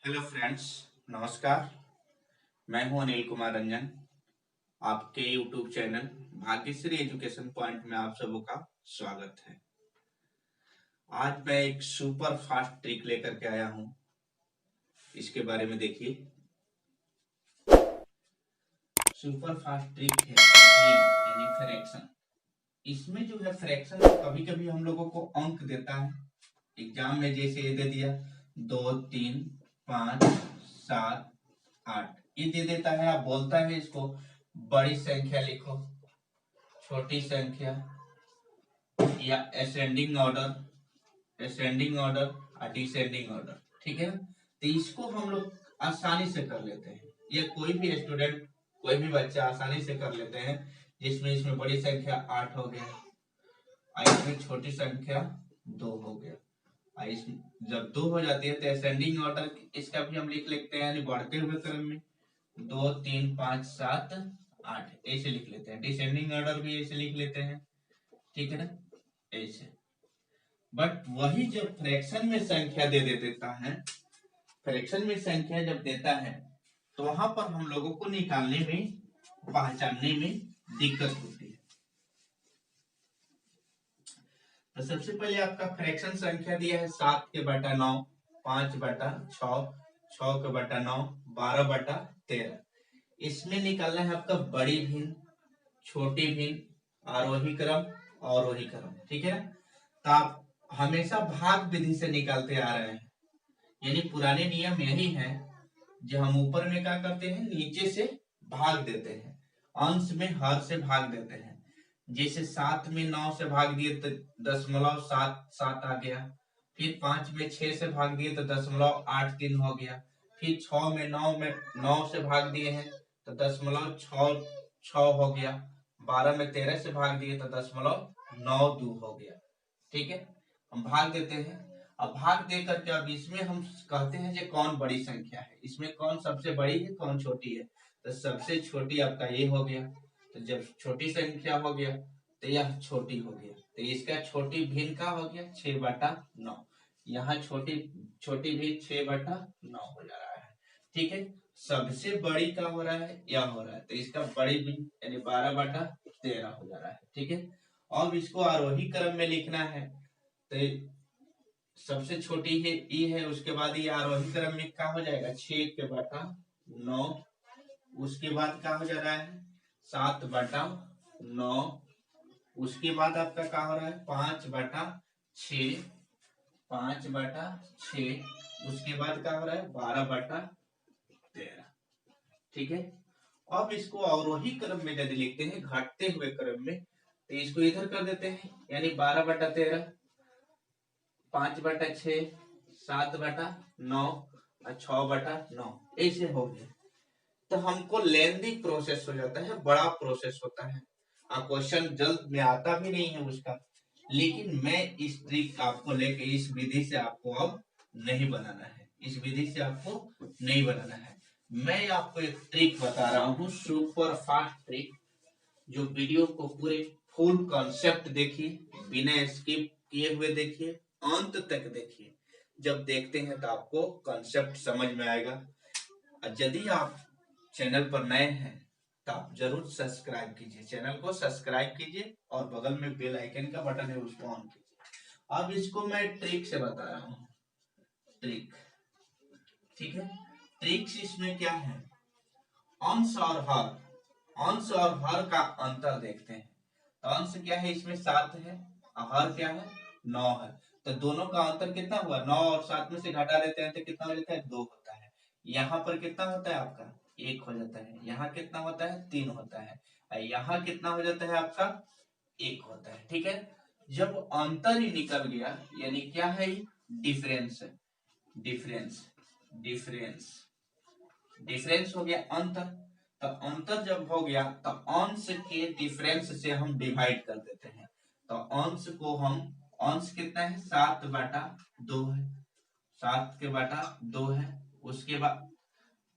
Hello friends, नमस्कार। मैं हूं अनिल कुमार रंजन। आपके YouTube channel Bhagyashree education point में आप सबों का स्वागत है। आज मैं एक सुपर फास्ट ट्रिक लेकर के आया हूं। इसके बारे में देखिए। सुपर फास्ट ट्रिक है यानी फ्रैक्शन। इसमें जो है फ्रैक्शन कभी कभी हम लोगों को अंक देता है एग्जाम में, जैसे ये दे दिया 2, 3, 5, 7, 8 ये दे देता है। आप बोलता है इसको बड़ी संख्या लिखो, छोटी संख्या या असेंडिंग ऑर्डर और डिसेंडिंग ऑर्डर, ठीक है ना। तो इसको हम लोग आसानी से कर लेते हैं, या कोई भी स्टूडेंट, कोई भी बच्चा आसानी से कर लेते हैं। जिसमें इसमें बड़ी संख्या 8 हो गया और इसमें छोटी संख्या 2 हो गया। और इसमें जब 2 हो जाती है तो असेंडिंग ऑर्डर इसका भी हम लिख लेते हैं, यानी बढ़ते हुए क्रम में 2, 3, 5, 7, 8 ऐसे लिख लेते हैं। डिसेंडिंग ऑर्डर भी ऐसे लिख लेते हैं, ठीक है ना, ऐसे। बट वही जब फ्रैक्शन में संख्या दे देता है, फ्रैक्शन में संख्या जब देता है तो वहां पर हम लोगों को निकालने में, पहचानने में दिक्कत होती है। तो सबसे पहले आपका फ्रैक्शन संख्या दिया है 7/9, 5/6, 6/9, 12/13। इसमें निकालना है आपका बड़ी भिन्न, छोटी भिन्न, आरोही क्रम, अवरोही क्रम, ठीक है। तो आप हमेशा भाग विधि से निकालते आ रहे हैं, यानी पुराने नियम यही है। जो हम ऊपर में क्या करते हैं, नीचे से भाग देते हैं, अंश में हर से भाग देते हैं। जैसे 7 में 9 से भाग दिए तो 0.7 आ गया। फिर 5 में 6 से भाग दिए तो 0.83 हो गया। फिर 6 में 9 से भाग दिए हैं तो 0.66 हो गया। 12 में 13 से भाग दिए तो 0.92 हो गया, ठीक है। हम भाग देते हैं। अब भाग दे करके अब इसमें हम कहते हैं कि कौन बड़ी संख्या है, इसमें कौन सबसे बड़ी है, कौन छोटी है। तो सबसे छोटी आपका ये हो गया। तो जब छोटी संख्या हो गया तो यह छोटी हो गया, तो इसका छोटी भिन्न का हो गया 6/9। यहाँ छोटी छोटी भी 6/9 हो जा रहा है, ठीक है। सबसे बड़ी का हो रहा है, यह हो रहा है, तो इसका बड़ी भिन्न यानी 12/13 हो जा रहा है, ठीक है। अब इसको आरोही क्रम में लिखना है, तो सबसे छोटी है ई है, उसके बाद ये आरोही क्रम में क्या हो जाएगा 6/9। उसके बाद क्या हो जा रहा है 7/9। उसके बाद आपका क्या हो रहा है 5/6, 5/6। उसके बाद क्या हो रहा है 12/13, ठीक है। अब इसको अवरोही क्रम में यदि लिखते हैं, घटते हुए क्रम में, तो इसको इधर कर देते हैं, यानी 12/13, 5/6, 7/9 और 6/9 ऐसे हो गया। तो हमको लेंदी प्रोसेस हो जाता है, बड़ा प्रोसेस होता है, क्वेश्चन जल्द में आता भी नहीं है उसका। लेकिन मैं इस ट्रिक आपको लेके, इस विधि से आपको अब नहीं बनाना है, इस विधि से आपको नहीं बनाना है। मैं आपको एक ट्रिक बता रहा हूँ, सुपर फास्ट ट्रिक, जो वीडियो को पूरे फुल कॉन्सेप्ट देखिए, बिना स्किप किए हुए देखिए, अंत तक देखिए। जब देखते हैं तो आपको कॉन्सेप्ट समझ में आएगा। और यदि आप चैनल पर नए हैं तो आप जरूर सब्सक्राइब कीजिए, चैनल को सब्सक्राइब कीजिए और बगल में बेल आइकन का बटन है उसको ऑन कीजिए। अब इसको मैं ट्रिक से बता रहा हूँ, ट्रिक, ठीक है। ट्रिक्स इसमें क्या है, अंश और हर, अंश और हर का अंतर देखते हैं। तो अंश क्या है, इसमें 7 है, और हर क्या है 9 है। तो दोनों का अंतर कितना हुआ, 9 और 7 में से घटा देते हैं तो कितना हो जाता है 2 होता है। यहाँ पर कितना होता है आपका 1 हो जाता है, यहाँ कितना होता है 3 होता है, और यहाँ कितना हो जाता है आपका 1 होता है, ठीक है। जब अंतर ही निकल गया, यानी क्या है डिफरेंस, डिफरेंस, डिफरेंस, डिफरेंस हो गया अंतर। तो अंतर जब हो गया तो अंश के डिफरेंस से हम डिवाइड कर देते हैं। तो अंश को हम, अंश कितना है 7/2 है, 7/2 है। उसके बाद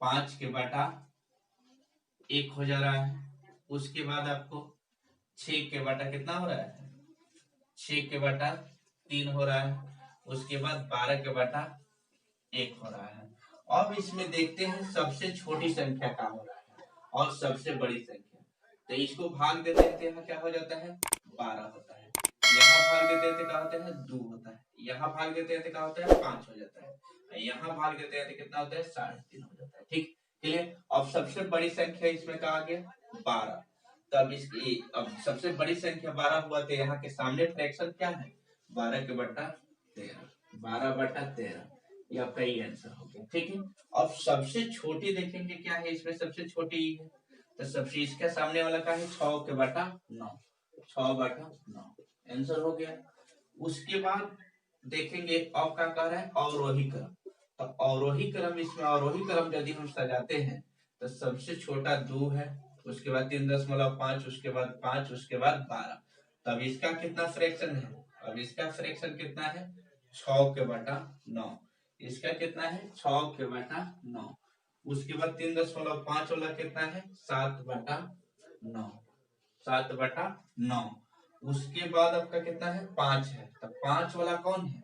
5/1 हो जा रहा है। उसके बाद आपको 6 कितना हो रहा है 6/3 हो रहा है। उसके बाद 12/1 हो रहा है। अब इसमें देखते हैं सबसे छोटी संख्या क्या हो रहा है और सबसे बड़ी संख्या। तो इसको भाग देते हैं तो यहाँ क्या हो जाता है 12 होता है, यहाँ भाग देते हैं तो क्या होता है 2 होता है, यहाँ भाग देते हैं तो क्या होता है 5 हो जाता है, यहाँ भाग देते हैं तो कितना होता है 3.5 हो जाता है। ठीक क्लियर। अब सबसे बड़ी संख्या इसमें क्या आ गया 12। तब इसकी अब सबसे बड़ी संख्या 12 हुआ तो यहाँ के सामने फ्रैक्शन क्या है 12 के बट्टा 13, 12 बट्टा 13, ये आपका ये आंसर हो गया। ठीक है। अब सबसे छोटी देखेंगे क्या है इसमें सबसे छोटी है, तो सबसे इसके सामने वाला का है 6 के बटा 9, 6 बटा 9 आंसर हो गया। उसके बाद देखेंगे अब क्या कह रहा है अवरोही क्रम। तो अवरोही क्रम, इसमें अवरोही क्रम यदि हम सजाते हैं तो सबसे छोटा 2 है, उसके बाद 3.5, उसके बाद 5, उसके बाद 12। तब इसका कितना फ्रैक्शन है, अब इसका फ्रैक्शन कितना है 6 के बटा 9, इसका कितना है 6 के बटा 9, उसके बाद 3.5 वाला कितना है 7 बटा 9, 7 बटा 9, उसके बाद आपका कितना है 5 है, तो 5 वाला कौन है,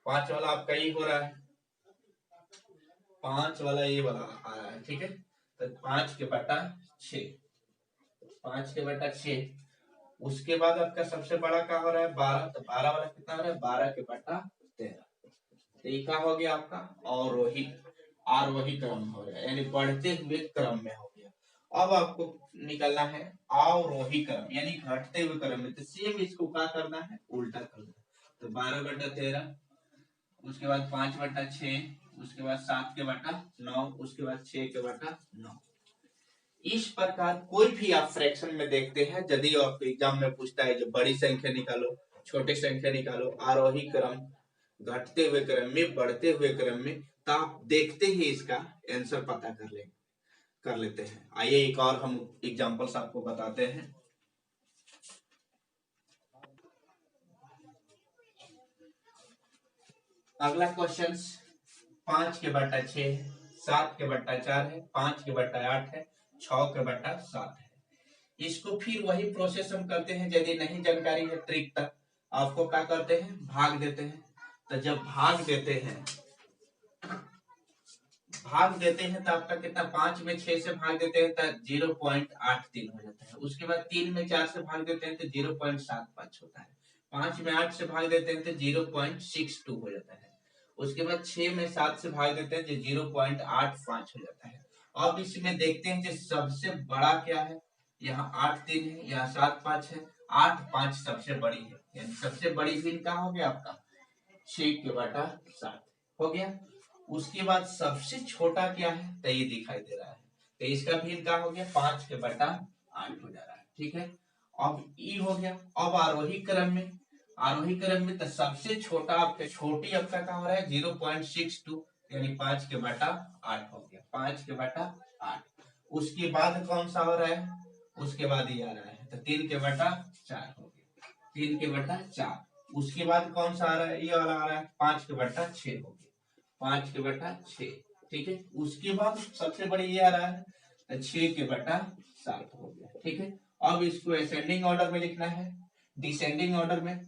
5 वाला आपका ये हो रहा है, 5 वाला ये वाला आ रहा है। ठीक है। तो 5 के बटा 6, 5 के बटा 6, उसके बाद आपका सबसे बड़ा क्या हो रहा है 12, तो 12 वाला कितना हो रहा है 12 के बटा 13। तो ये क्या हो गया आपका अवरोही आरोही क्रम हो गया, यानी बढ़ते हुए क्रम में हो गया। अब आपको निकलना है अवरोही क्रम यानी घटते हुए क्रम में, तो सेम इसको क्या करना है उल्टा करना है। तो 12 बटा 13, उसके बाद 5 बटा 6, उसके बाद 7 के बटा 9, उसके बाद 6 के बटा 9। इस प्रकार कोई भी आप फ्रैक्शन में देखते हैं, यदि आप एग्जाम में पूछता है जो बड़ी संख्या निकालो छोटी संख्या निकालो आरोही क्रम घटते हुए क्रम में बढ़ते हुए क्रम में, तो आप देखते ही इसका आंसर पता कर लेते हैं। आइए एक और हम एग्जांपल्स आपको बताते हैं। अगला क्वेश्चन 5 के बट्टा 6 है, 7 के बट्टा 4 है, 5 के बट्टा 8 है, 6 के बट्टा 7 है। इसको फिर वही प्रोसेस हम करते हैं, यदि नहीं जानकारी है ट्रिक तक आपको क्या करते हैं भाग देते हैं। तो जब भाग देते हैं तो आपका कितना 5 में 6 से भाग देते हैं तो 0.83 हो जाता है, उसके बाद 3 में 4 से भाग देते हैं तो 0.75 होता है, 5 में 8 से भाग देते हैं तो 0.62 हो जाता है, उसके बाद 6 में 7 से भाग देते हैं तो 0.85 हो जाता है। अब इसमें देखते हैं कि सबसे बड़ा क्या है, यहाँ 8 3 है, यहाँ 7 5 है, 8 5 सबसे बड़ी है, यानी सबसे बड़ी भिन्न क्या हो गया आपका 6 के बटा 7 हो गया। उसके बाद सबसे छोटा क्या है तो ये दिखाई दे रहा है, तो इसका भिन्न क्या हो गया 5 के बटा 8 हो जा रहा है। ठीक है। अब ई हो गया। अब आरोही क्रम में तो सबसे छोटा आपके छोटी आपका क्या हो रहा है 0.62, यानी 5 के बटा 8 हो गया, 5 के बटा 8। उसके बाद कौन सा हो रहा है, उसके बाद ये आ रहा है तो 3 के बटा 4 हो गया, 3 के बटा 4। उसके बाद कौन सा आ रहा है, ये वाला आ रहा है 5 के बटा 6 हो गया, 5 के बटा 6। ठीक है। उसके बाद सबसे बड़ी ये आ रहा है 6 के बटा 7 हो गया। ठीक है। अब इसको असेंडिंग ऑर्डर में लिखना है, डिसेंडिंग ऑर्डर में,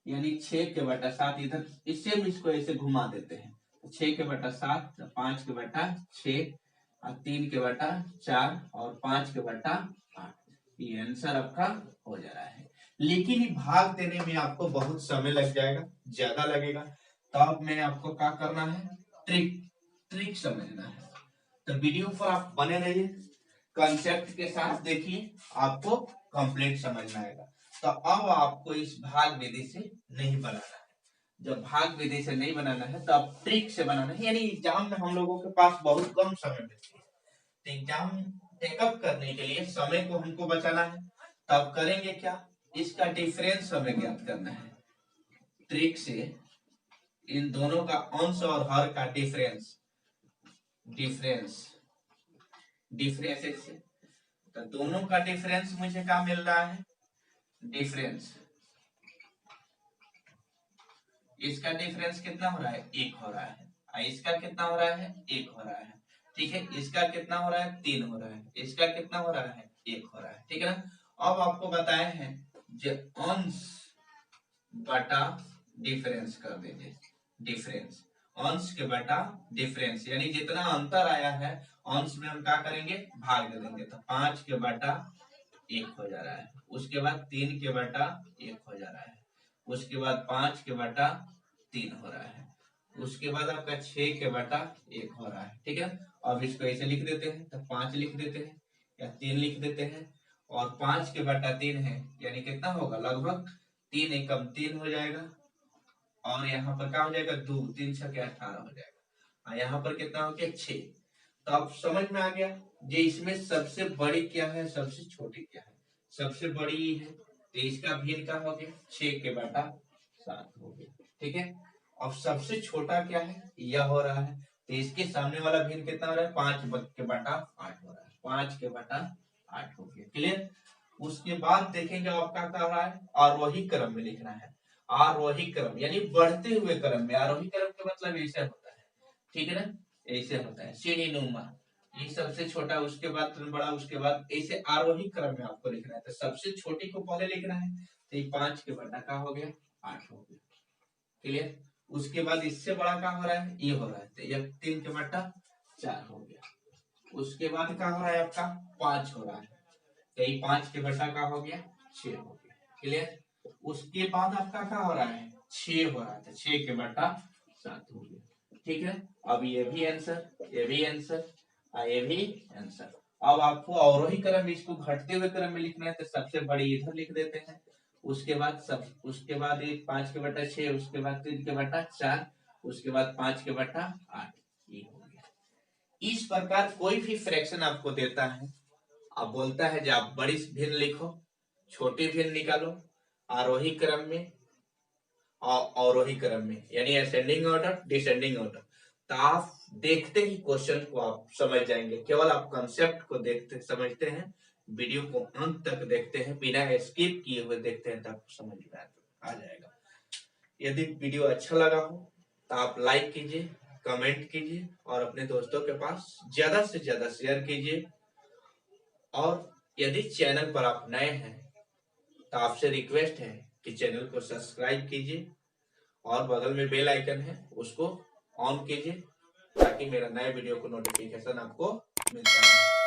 यानी 6 के बटा 7 इधर इससे भी इसको ऐसे घुमा देते हैं, 6 के बटा 7, 5 के बटा 6, 3 के बटा 4 और 5 के बटा 8। ये आंसर आपका हो जा रहा है। लेकिन ये भाग देने में आपको बहुत समय लग जाएगा, ज्यादा लगेगा, तब में आपको क्या करना है ट्रिक समझना है। तो वीडियो पर आप बने रहिए, कंसेप्ट के साथ देखिए, आपको कंप्लीट समझ में आएगा। तो अब आपको इस भाग विधि से नहीं बनाना है, जब भाग विधि से नहीं बनाना है तो आप ट्रिक से बनाना है, यानी एग्जाम में हम लोगों के पास बहुत कम समय मिलती है, तो एग्जाम टेकअप करने के लिए समय को हमको बचाना है। तब करेंगे क्या, इसका डिफरेंस हमें ज्ञात करना है, ट्रिक से इन दोनों का अंश और हर का डिफरेंस से, तो दोनों का डिफरेंस मुझे क्या मिल रहा है डिफरेंस, इसका डिफरेंस कितना हो रहा है 1 हो रहा है, और इसका कितना हो रहा है 1 हो रहा है। ठीक है। इसका कितना हो रहा है 3 हो रहा है, इसका कितना हो रहा है 1 हो रहा है। ठीक है ना। अब आपको बताए हैं जो अंश बटा डिफरेंस कर देंगे, डिफरेंस अंश के बटा डिफरेंस, यानी जितना अंतर आया है अंश में हम क्या करेंगे, भाग दे देंगे। तो 5 के बटा 1 हो जा रहा है, उसके बाद 3 के बटा 1 हो जा रहा है, उसके बाद 5 के बटा 3 हो रहा है, उसके बाद आपका 6 के बटा 1 हो रहा है। ठीक है, अब इसको ऐसे लिख देते हैं, तो 5 लिख देते हैं या 3 लिख देते हैं, और 5 के बटा 3 है, यानी कितना होगा, लगभग 3 एकम 3 हो जाएगा, और यहाँ पर क्या हो जाएगा, 2 3 6 के 18 हो जाएगा, और यहाँ पर कितना हो गया, 6। तो अब समझ में आ गया ये इसमें सबसे बड़ी क्या है, सबसे छोटी क्या है, सबसे बड़ी ये है, तो इसका भिन्न क्या हो गया, 6 के बटा 7 हो गया। ठीक है, अब सबसे छोटा क्या है, यह हो रहा है, तो इसके सामने वाला भिन्न कितना हो रहा है, 5 के बटा 8 हो रहा है, 5 के बटा 8 हो गया। क्लियर। उसके बाद देखेंगे आपका क्या रहा है, आरोही क्रम में लिखना है, आरोही क्रम यानी बढ़ते हुए क्रम में, आरोही क्रम का मतलब ऐसे होता है, ठीक है ना, ऐसे होता है सीढ़ी नुमा, ये सबसे छोटा, उसके बाद बड़ा, उसके बाद ऐसे आरोही क्रम में आपको लिखना है। तो सबसे छोटी को पहले लिखना है, तो ये 5 के बटा का हो गया 8 हो गया। क्लियर। उसके बाद इससे बड़ा क्या हो रहा है, ये हो रहा है, तो ये 3 के बटा 4 हो गया। उसके बाद क्या हो रहा है, आपका 5 हो रहा है, तो ये 5 के बटा का हो गया 6 हो गया। क्लियर। उसके बाद आपका क्या हो रहा है, 6 हो रहा है, तो 6 के बटा 7 हो गया। ठीक है, अब ये भी आंसर, ये भी आंसर, ये भी आंसर। अब आपको अवरोही क्रम, इसको घटते हुए क्रम में लिखना है, तो सबसे बड़ी इधर लिख देते हैं, उसके बाद उसके बाद ये 5 के बटा 6, उसके बाद 3 के बटा 4, उसके बाद 5 के बटा 8, ये हो गया। इस प्रकार कोई भी फ्रैक्शन आपको देता है, अब बोलता है जो आप बड़ी भिन्न लिखो, छोटी भिन्न निकालो, आरोही क्रम में और अवरोही क्रम में, यानी असेंडिंग ऑर्डर डिसेंडिंग ऑर्डर। तो आप देखते ही क्वेश्चन को आप समझ जाएंगे, केवल आप कंसेप्ट को देखते समझते हैं, वीडियो को अंत तक देखते हैं, बिना स्किप किए हुए देखते हैं, तो आपको समझ में आ जाएगा। यदि वीडियो अच्छा लगा हो तो आप लाइक कीजिए, कमेंट कीजिए, और अपने दोस्तों के पास ज्यादा से ज्यादा शेयर कीजिए। और यदि चैनल पर आप नए हैं तो आपसे रिक्वेस्ट है कि चैनल को सब्सक्राइब कीजिए, और बगल में बेल आइकन है उसको ऑन कीजिए, ताकि मेरा नए वीडियो को नोटिफिकेशन आपको मिलता रहे।